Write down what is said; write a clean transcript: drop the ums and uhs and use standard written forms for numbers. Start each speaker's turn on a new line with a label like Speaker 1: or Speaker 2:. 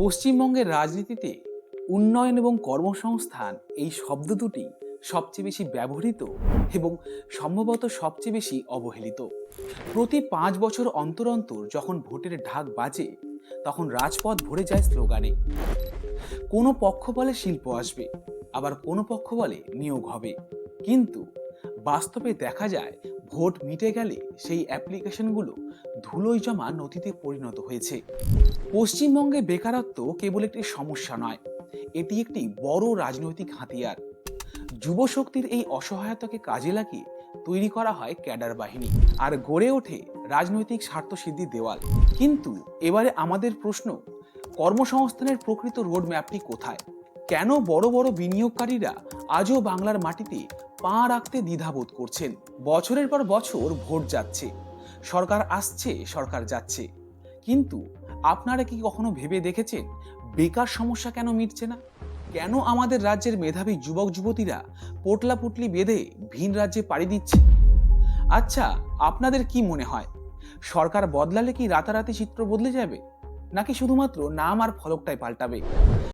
Speaker 1: পশ্চিমবঙ্গের রাজনীতিতে উন্নয়ন এবং কর্মসংস্থান এই শব্দ দুটি সবচেয়ে বেশি ব্যবহৃত এবং সম্ভবত সবচেয়ে বেশি অবহেলিত। প্রতি 5 বছর অন্তর অন্তর যখন ভোটের ঢাক বাজে, তখন রাজপথ ভরে যায় স্লোগানে। কোনো পক্ষ বলে শিল্প আসবে, আবার কোনো পক্ষ বলে নিয়োগ হবে। কিন্তু বাস্তবে দেখা যায় ভোট মিটে গেলে সেই অ্যাপ্লিকেশনগুলো ধুলোয় জমা নথিতে পরিণত হয়েছে। পশ্চিমবঙ্গে বেকারত্ব কেবল একটি সমস্যা নয়, এটি একটি বড় রাজনৈতিক হাতিয়ার। যুব শক্তির এই অসহায়তাকে কাজে লাগিয়ে তৈরি করা হয় ক্যাডার বাহিনী, আর গড়ে ওঠে রাজনৈতিক স্বার্থসিদ্ধির দেওয়াল। কিন্তু এবারে আমাদের প্রশ্ন, কর্মসংস্থানের প্রকৃত রোড ম্যাপটি কোথায়? কেন বড় বড় বিনিয়োগকারীরা আজও বাংলার মাটিতে পা রাখতে দ্বিধাবোধ করছেন? বছরের পর বছর ভোট যাচ্ছে, সরকার আসছে, সরকার যাচ্ছে, কিন্তু আপনারা কি কখনো ভেবে দেখেছেন বেকার সমস্যা কেন মিটছে না? কেন আমাদের রাজ্যের মেধাবী যুবক যুবতীরা পোটলা পুটলি বেঁধে ভিন রাজ্যে পাড়ি দিচ্ছে? আচ্ছা, আপনাদের কি মনে হয়, সরকার বদলালে কি রাতারাতি চিত্র বদলে যাবে, নাকি শুধুমাত্র নাম আর ফলকটাই পাল্টাবে?